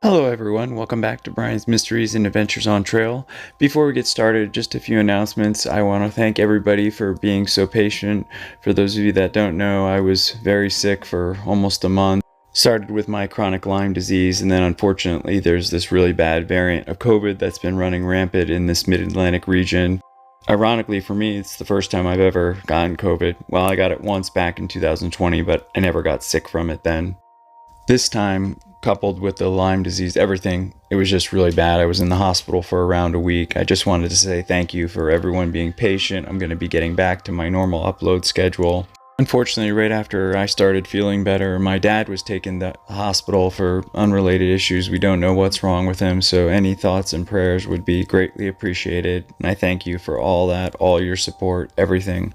Hello everyone, welcome back to Brian's Mysteries and Adventures on Trail. Before we get started, just a few announcements. I want to thank everybody for being so patient. For those of you that don't know, I was very sick for almost a month. Started with my chronic Lyme disease, and then unfortunately there's this really bad variant of COVID that's been running rampant in this mid-Atlantic region. Ironically for me, it's the first time I've ever gotten COVID. Well, I got it once back in 2020, but I never got sick from it then. This time, coupled with the Lyme disease, everything, it was just really bad. I was in the hospital for around a week. I just wanted to say thank you for everyone being patient. I'm going to be getting back to my normal upload schedule. Unfortunately, right after I started feeling better, my dad was taken to the hospital for unrelated issues. We don't know what's wrong with him, so any thoughts and prayers would be greatly appreciated. And I thank you for all that, all your support, everything.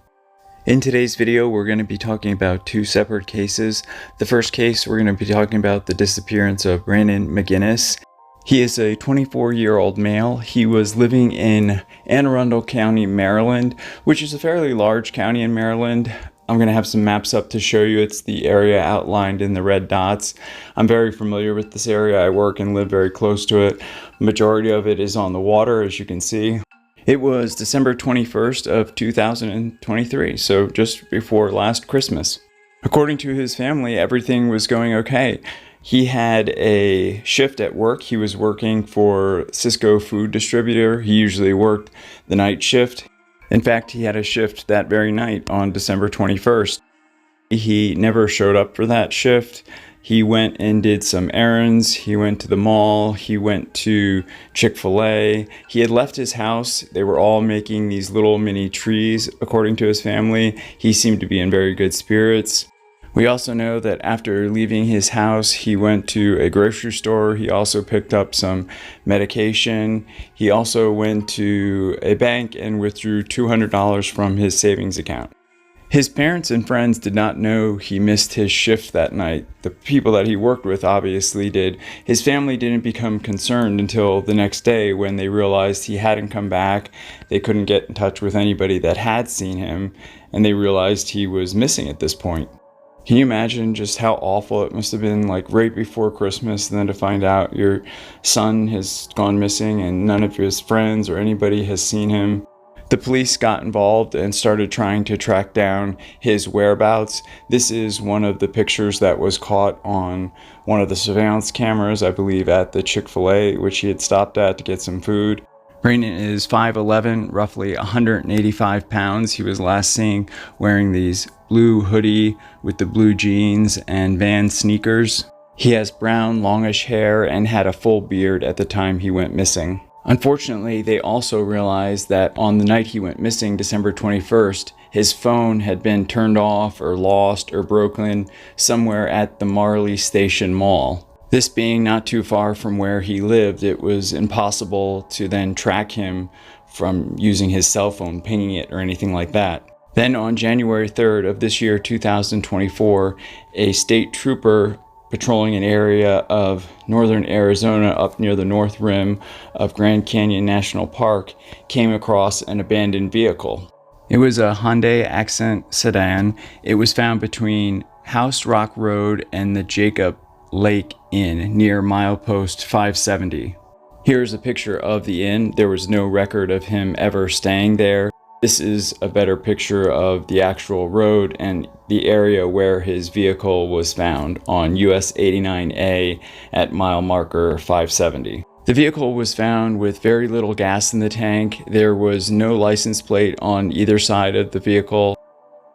In today's video, we're going to be talking about two separate cases. The first case, we're going to be talking about the disappearance of Brandon McGinnis. He is a 24-year-old male. He was living in Ann Arundel County, Maryland, which is a fairly large county in Maryland. I'm going to have some maps up to show you. It's the area outlined in the red dots. I'm very familiar with this area. I work and live very close to it. Majority of it is on the water, as you can see. It was December 21st of 2023, so just before last Christmas. According to his family, everything was going okay. He had a shift at work. He was working for Cisco food distributor. He usually worked the night shift. In fact, he had a shift that very night on December 21st. He never showed up for that shift. He went and did some errands. He went to the mall. He went to Chick-fil-A. He had left his house. They were all making these little mini trees, according to his family. He seemed to be in very good spirits. We also know that after leaving his house, he went to a grocery store. He also picked up some medication. He also went to a bank and withdrew $200 from his savings account. His parents and friends did not know he missed his shift that night. The people that he worked with obviously did. His family didn't become concerned until the next day when they realized he hadn't come back. They couldn't get in touch with anybody that had seen him, and they realized he was missing at this point. Can you imagine just how awful it must have been, like right before Christmas, and then to find out your son has gone missing and none of his friends or anybody has seen him? The police got involved and started trying to track down his whereabouts. This is one of the pictures that was caught on one of the surveillance cameras, I believe at the Chick-fil-A, which he had stopped at to get some food. Brandon is 5'11", roughly 185 pounds. He was last seen wearing these blue hoodie with the blue jeans and Vans sneakers. He has brown, longish hair and had a full beard at the time he went missing. Unfortunately, they also realized that on the night he went missing, December 21st, his phone had been turned off or lost or broken somewhere at the Marley Station Mall. This being not too far from where he lived, it was impossible to then track him from using his cell phone, pinging it or anything like that. Then on January 3rd of this year, 2024, a state trooper patrolling an area of northern Arizona up near the north rim of Grand Canyon National Park came across an abandoned vehicle. It was a Hyundai Accent sedan. It was found between House Rock Road and the Jacob Lake Inn near milepost 570. Here's a picture of the inn. There was no record of him ever staying there. This is a better picture of the actual road and the area where his vehicle was found on US 89A at mile marker 570. The vehicle was found with very little gas in the tank. There was no license plate on either side of the vehicle.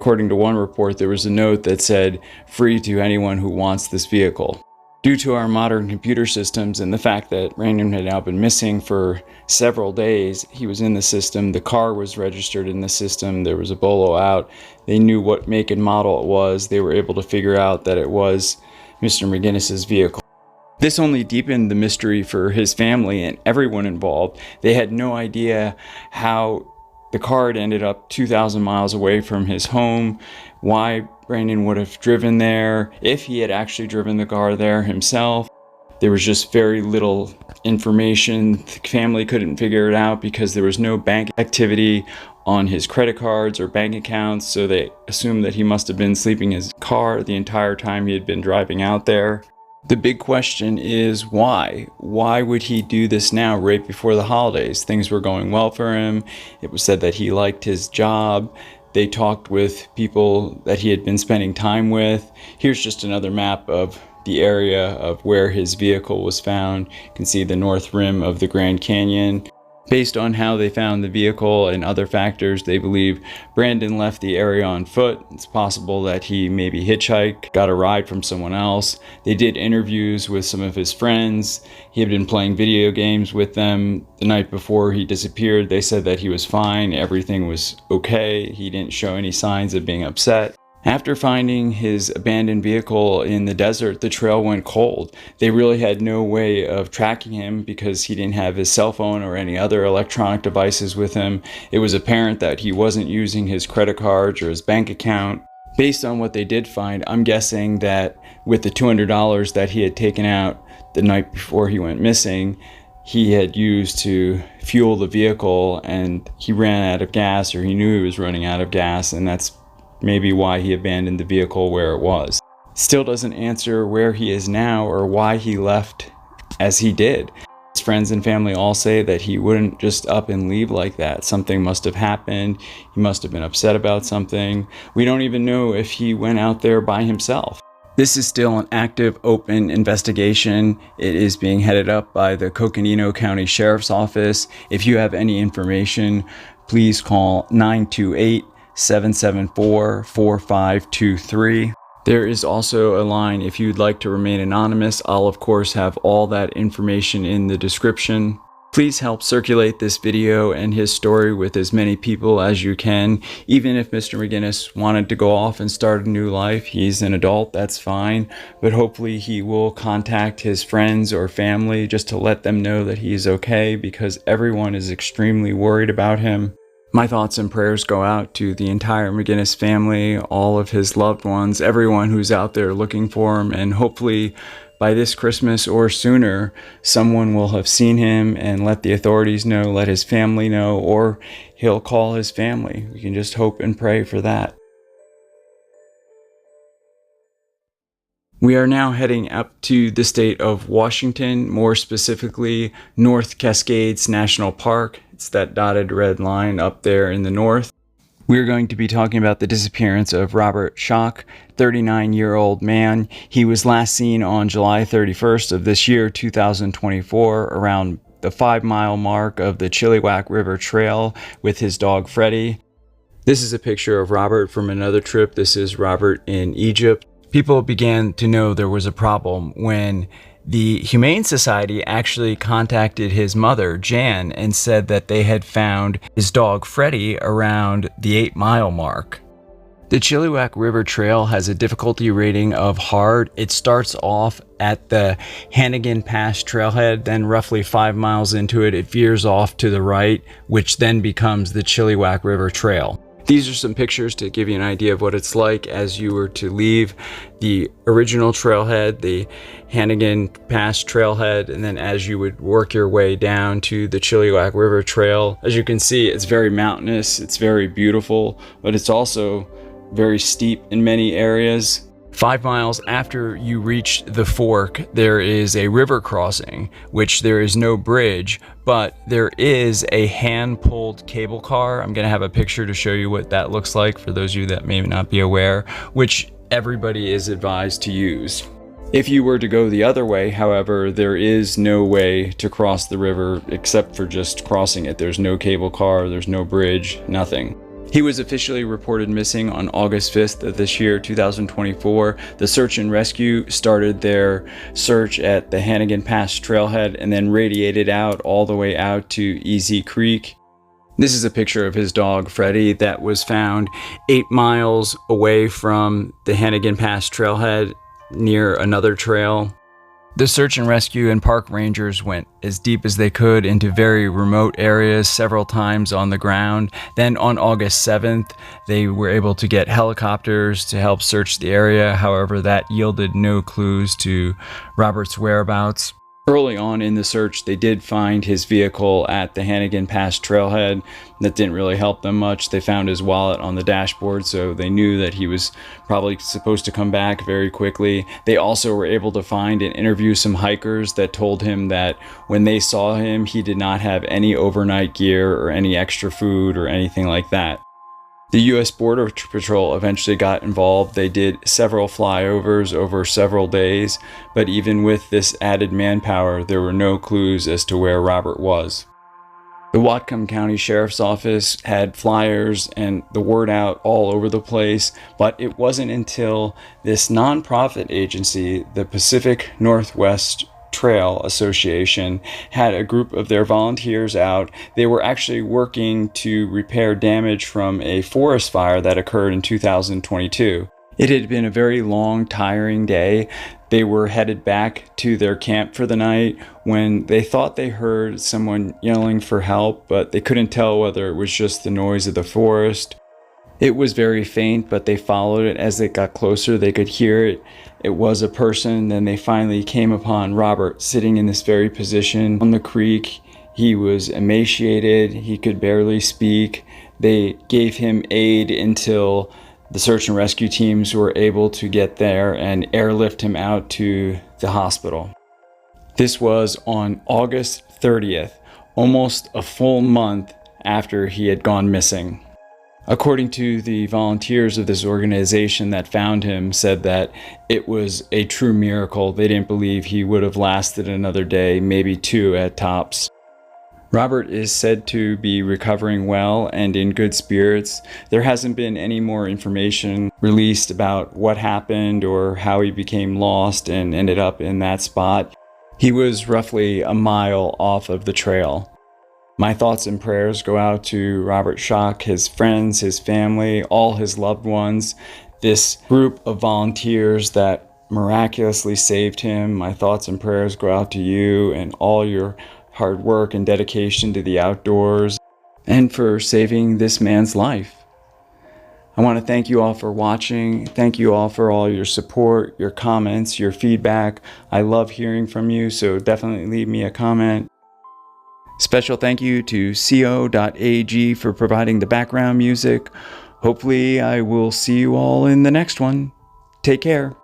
According to one report, there was a note that said, "Free to anyone who wants this vehicle." Due to our modern computer systems and the fact that Brandon had now been missing for several days, he was in the system, the car was registered in the system, there was a bolo out, they knew what make and model it was, they were able to figure out that it was Mr. McGinnis's vehicle. This only deepened the mystery for his family and everyone involved. They had no idea how the car had ended up 2,000 miles away from his home, why Brandon would have driven there, if he had actually driven the car there himself. There was just very little information. The family couldn't figure it out because there was no bank activity on his credit cards or bank accounts, so they assumed that he must have been sleeping in his car the entire time he had been driving out there. The big question is why? Why would he do this now right before the holidays? Things were going well for him. It was said that he liked his job. They talked with people that he had been spending time with. Here's just another map of the area of where his vehicle was found. You can see the north rim of the Grand Canyon. Based on how they found the vehicle and other factors, they believe Brandon left the area on foot. It's possible that he maybe hitchhiked, got a ride from someone else. They did interviews with some of his friends. He had been playing video games with them the night before he disappeared. They said that he was fine, everything was okay. He didn't show any signs of being upset. After finding his abandoned vehicle in the desert, the trail went cold. They really had no way of tracking him because he didn't have his cell phone or any other electronic devices with him. It was apparent that he wasn't using his credit cards or his bank account. Based on what they did find, I'm guessing that with the $200 that he had taken out the night before he went missing, he had used to fuel the vehicle, and he ran out of gas, or he knew he was running out of gas, and that's maybe why he abandoned the vehicle where it was. Still doesn't answer where he is now or why he left as he did. His friends and family all say that he wouldn't just up and leave like that. Something must have happened. He must have been upset about something. We don't even know if he went out there by himself. This is still an active, open investigation. It is being headed up by the Coconino County Sheriff's Office. If you have any information, please call 928-774-4523. There is also a line if you'd like to remain anonymous. I'll of course have all that information in the description. Please help circulate this video and his story with as many people as you can. Even if Mr. McGinnis wanted to go off and start a new life, he's an adult, that's fine. But hopefully he will contact his friends or family just to let them know that he is okay, because everyone is extremely worried about him. My thoughts and prayers go out to the entire McGinnis family, all of his loved ones, everyone who's out there looking for him, and hopefully by this Christmas or sooner, someone will have seen him and let the authorities know, let his family know, or he'll call his family. We can just hope and pray for that. We are now heading up to the state of Washington, more specifically North Cascades National Park. It's that dotted red line up there in the north. We're going to be talking about the disappearance of Robert Schock, 39-year-old man. He was last seen on July 31st of this year, 2024, around the 5-mile mark of the Chilliwack River Trail with his dog Freddie. This is a picture of Robert from another trip. This is Robert in Egypt. People began to know there was a problem when the Humane Society actually contacted his mother, Jan, and said that they had found his dog Freddie around the 8-mile mark. The Chilliwack River Trail has a difficulty rating of hard. It starts off at the Hannigan Pass trailhead, then roughly 5 miles into it, it veers off to the right, which then becomes the Chilliwack River Trail. These are some pictures to give you an idea of what it's like as you were to leave the original trailhead, the Hannigan Pass trailhead, and then as you would work your way down to the Chilliwack River Trail. As you can see, it's very mountainous, it's very beautiful, but it's also very steep in many areas. 5 miles after you reach the fork, there is a river crossing, which there is no bridge, but there is a hand-pulled cable car. I'm going to have a picture to show you what that looks like for those of you that may not be aware, which everybody is advised to use. If you were to go the other way, however, there is no way to cross the river except for just crossing it. There's no cable car, there's no bridge, nothing. He was officially reported missing on August 5th of this year, 2024. The search and rescue started their search at the Hannigan Pass trailhead and then radiated out all the way out to Easy Creek. This is a picture of his dog, Freddie, that was found 8 miles away from the Hannigan Pass trailhead near another trail. The search and rescue and park rangers went as deep as they could into very remote areas, several times on the ground. Then on August 7th, they were able to get helicopters to help search the area. However, that yielded no clues to Robert's whereabouts. Early on in the search, they did find his vehicle at the Hannigan Pass trailhead. That didn't really help them much. They found his wallet on the dashboard, so they knew that he was probably supposed to come back very quickly. They also were able to find and interview some hikers that told him that when they saw him, he did not have any overnight gear or any extra food or anything like that. The U.S. Border Patrol eventually got involved. They did several flyovers over several days, but even with this added manpower, there were no clues as to where Robert was. The Whatcom County Sheriff's Office had flyers and the word out all over the place, but it wasn't until this nonprofit agency, the Pacific Northwest Trail Association, had a group of their volunteers out. They were actually working to repair damage from a forest fire that occurred in 2022. It had been a very long, tiring day. They were headed back to their camp for the night when they thought they heard someone yelling for help, but they couldn't tell whether it was just the noise of the forest. It was very faint, but they followed it. As it got closer, they could hear it. It was a person. Then they finally came upon Robert sitting in this very position on the creek. He was emaciated. He could barely speak. They gave him aid until the search and rescue teams were able to get there and airlift him out to the hospital. This was on August 30th, almost a full month after he had gone missing. According to the volunteers of this organization that found him, said that it was a true miracle. They didn't believe he would have lasted another day, maybe two at tops. Robert is said to be recovering well and in good spirits. There hasn't been any more information released about what happened or how he became lost and ended up in that spot. He was roughly a mile off of the trail. My thoughts and prayers go out to Robert Schock, his friends, his family, all his loved ones, this group of volunteers that miraculously saved him. My thoughts and prayers go out to you and all your hard work and dedication to the outdoors and for saving this man's life. I want to thank you all for watching. Thank you all for all your support, your comments, your feedback. I love hearing from you, so definitely leave me a comment. Special thank you to co.ag for providing the background music. Hopefully I will see you all in the next one. Take care.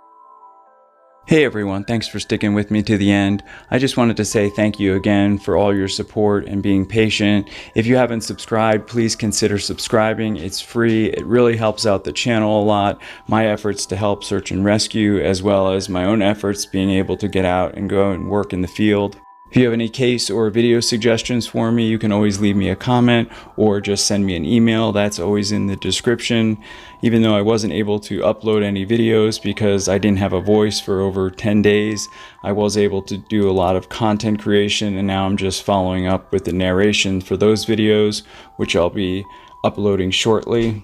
Hey everyone, thanks for sticking with me to the end. I just wanted to say thank you again for all your support and being patient. If you haven't subscribed, please consider subscribing. It's free. It really helps out the channel a lot. My efforts to help search and rescue, as well as my own efforts being able to get out and go and work in the field. If you have any case or video suggestions for me, you can always leave me a comment or just send me an email. That's always in the description. Even though I wasn't able to upload any videos because I didn't have a voice for over 10 days, I was able to do a lot of content creation, and now I'm just following up with the narration for those videos, which I'll be uploading shortly.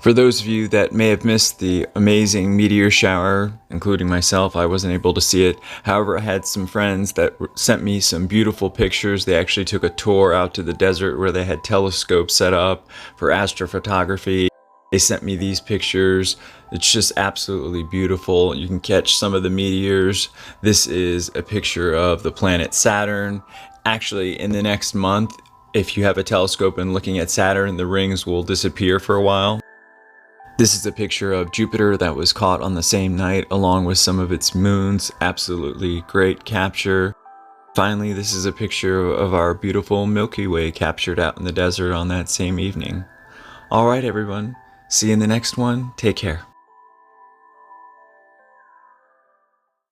For those of you that may have missed the amazing meteor shower, including myself, I wasn't able to see it. However, I had some friends that sent me some beautiful pictures. They actually took a tour out to the desert where they had telescopes set up for astrophotography. They sent me these pictures. It's just absolutely beautiful. You can catch some of the meteors. This is a picture of the planet Saturn. Actually, in the next month, if you have a telescope and looking at Saturn, the rings will disappear for a while. This is a picture of Jupiter that was caught on the same night along with some of its moons. Absolutely great capture. Finally, this is a picture of our beautiful Milky Way captured out in the desert on that same evening. All right, everyone. See you in the next one. Take care.